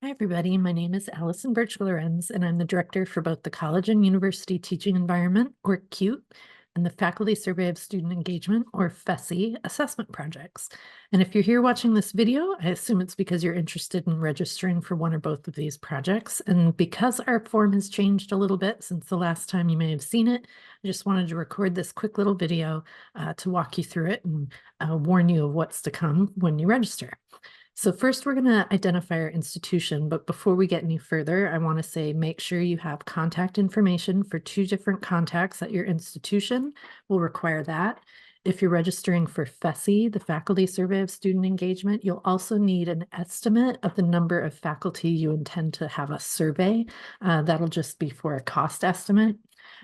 Hi, everybody. My name is Allison BrckaLorenz, and I'm the director for both the College and University Teaching Environment, or CUTE, and the Faculty Survey of Student Engagement, or FSSE, assessment projects. And if you're here watching this video, I assume it's because you're interested in registering for one or both of these projects. And because our form has changed a little bit since the last time you may have seen it, I just wanted to record this quick little video to walk you through it and warn you of what's to come when you register. So first, we're going to identify our institution, but before we get any further, I want to say make sure you have contact information for 2 different contacts at your institution. We'll require that. If you're registering for FSSE, the Faculty Survey of Student Engagement, you'll also need an estimate of the number of faculty you intend to have a survey. That'll just be for a cost estimate.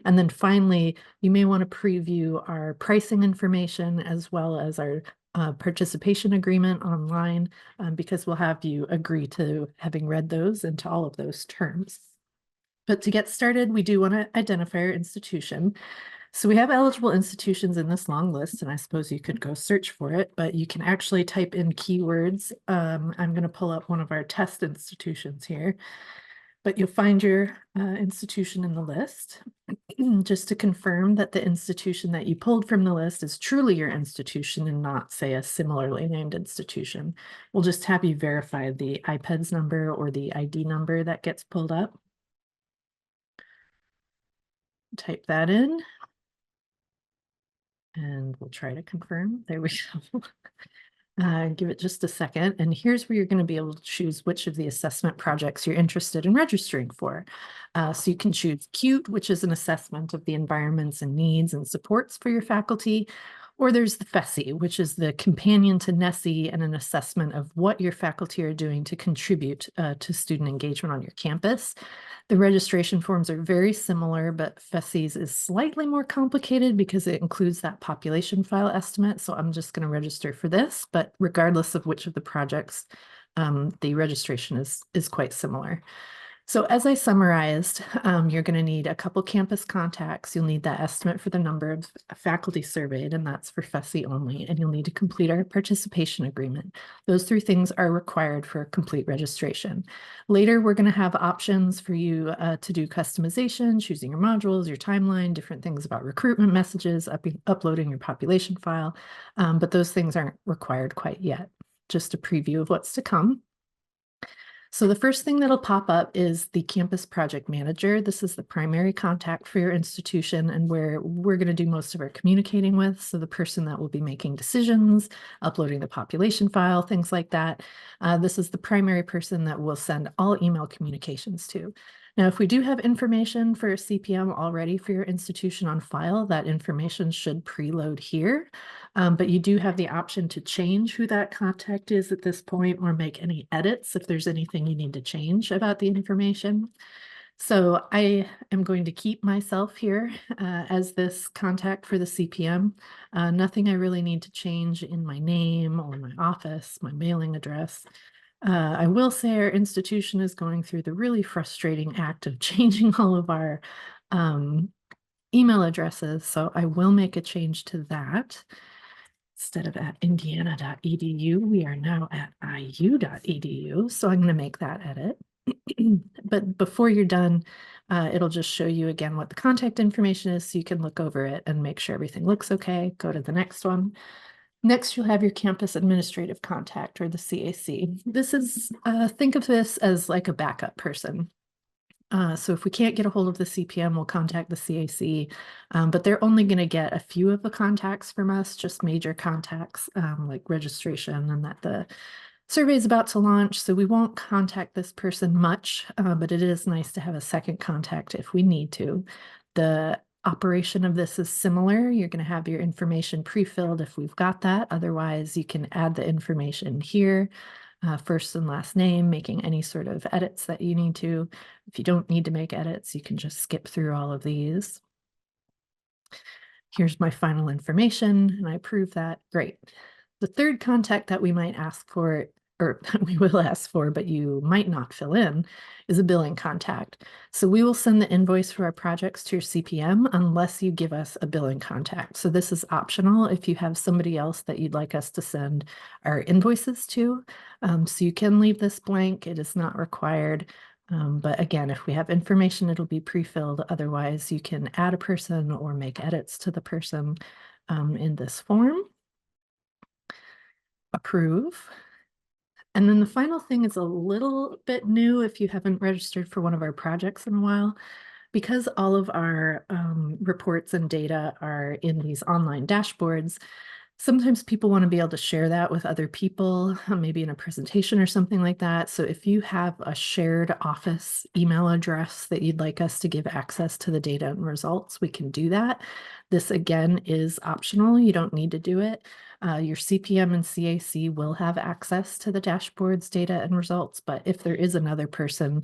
And then finally, you may want to preview our pricing information as well as our participation agreement online because we'll have you agree to having read those and to all of those terms. But to get started, we do want to identify our institution. So we have eligible institutions in this long list, and I suppose you could go search for it, but you can actually type in keywords. I'm going to pull up one of our test institutions here, but you'll find your institution in the list. Just to confirm that the institution that you pulled from the list is truly your institution and not, say, a similarly named institution. We'll just have you verify the IPEDS number or the ID number that gets pulled up. Type that in. And we'll try to confirm. There we go. Give it just a second. And here's where you're going to be able to choose which of the assessment projects you're interested in registering for. So you can choose CUTE, which is an assessment of the environments and needs and supports for your faculty. Or there's the FSSE, which is the companion to NESE and an assessment of what your faculty are doing to contribute to student engagement on your campus. The registration forms are very similar, but FSSE's is slightly more complicated because it includes that population file estimate. So I'm just going to register for this, but regardless of which of the projects, the registration is quite similar. So as I summarized, you're going to need a couple campus contacts. You'll need that estimate for the number of faculty surveyed, and that's for FSSE only. And you'll need to complete our participation agreement. Those 3 things are required for complete registration. Later, we're going to have options for you to do customization, choosing your modules, your timeline, different things about recruitment messages, uploading your population file. But those things aren't required quite yet. Just a preview of what's to come. So the first thing that'll pop up is the campus project manager. This is the primary contact for your institution and where we're going to do most of our communicating with. So the person that will be making decisions, uploading the population file, things like that. This is the primary person that we'll send all email communications to. Now, if we do have information for a CPM already for your institution on file, that information should preload here. But you do have the option to change who that contact is at this point or make any edits if there's anything you need to change about the information. So I am going to keep myself here as this contact for the CPM. Nothing I really need to change in my name or my office, my mailing address. I will say our institution is going through the really frustrating act of changing all of our email addresses. So I will make a change to that. Instead of at indiana.edu, we are now at iu.edu. So I'm going to make that edit. But before you're done, it'll just show you again what the contact information is so you can look over it and make sure everything looks okay. Go to the next one. Next, you'll have your campus administrative contact, or the CAC. This is, think of this as like a backup person. So if we can't get a hold of the CPM, we'll contact the CAC, but they're only going to get a few of the contacts from us, just major contacts like registration and that the survey is about to launch. So we won't contact this person much, but it is nice to have a second contact if we need to. The operation of this is similar. You're going to have your information pre-filled if we've got that. Otherwise, you can add the information here. First and last name, making any sort of edits that you need to. If you don't need to make edits, you can just skip through all of these. Here's my final information, and I approve that. Great. The third contact that we might ask for or we will ask for, but you might not fill in, is a billing contact. So we will send the invoice for our projects to your CPM unless you give us a billing contact. So this is optional if you have somebody else that you'd like us to send our invoices to. So you can leave this blank. It is not required. But again, if we have information, it'll be pre-filled. Otherwise, you can add a person or make edits to the person in this form. Approve. And then the final thing is a little bit new if you haven't registered for one of our projects in a while. Because all of our reports and data are in these online dashboards, sometimes people want to be able to share that with other people, maybe in a presentation or something like that. So if you have a shared office email address that you'd like us to give access to the data and results, we can do that. This again is optional. You don't need to do it. Your CPM and CAC will have access to the dashboards, data, and results. But if there is another person,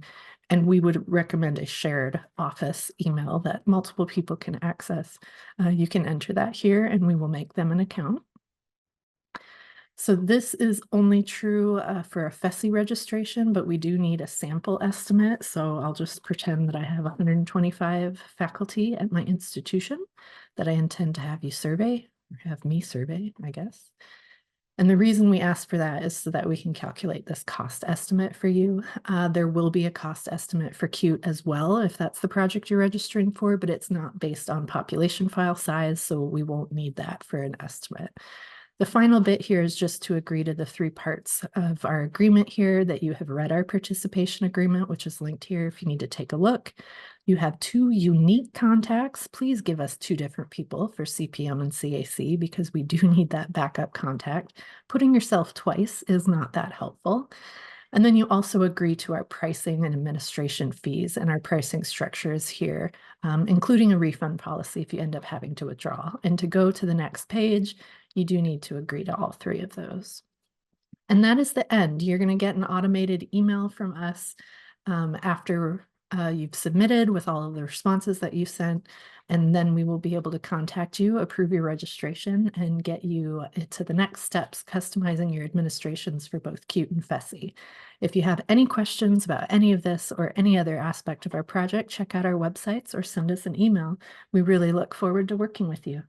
and we would recommend a shared office email that multiple people can access, you can enter that here and we will make them an account. So this is only true for a FSSE registration, but we do need a sample estimate. So I'll just pretend that I have 125 faculty at my institution that I intend to have you survey, or have me survey, I guess. And the reason we ask for that is so that we can calculate this cost estimate for you. There will be a cost estimate for CUTE as well, if that's the project you're registering for, but it's not based on population file size, so we won't need that for an estimate. The final bit here is just to agree to the 3 parts of our agreement here, that you have read our participation agreement, which is linked here if you need to take a look. You have 2 unique contacts. Please give us 2 different people for CPM and CAC because we do need that backup contact. Putting yourself twice is not that helpful. And then you also agree to our pricing and administration fees, and our pricing structure is here, including a refund policy if you end up having to withdraw. And to go to the next page, you do need to agree to all 3 of those. And that is the end. You're going to get an automated email from us after you've submitted with all of the responses that you sent, and then we will be able to contact you, approve your registration, and get you to the next steps, customizing your administrations for both CUTE and FSSE. If you have any questions about any of this or any other aspect of our project, check out our websites or send us an email. We really look forward to working with you.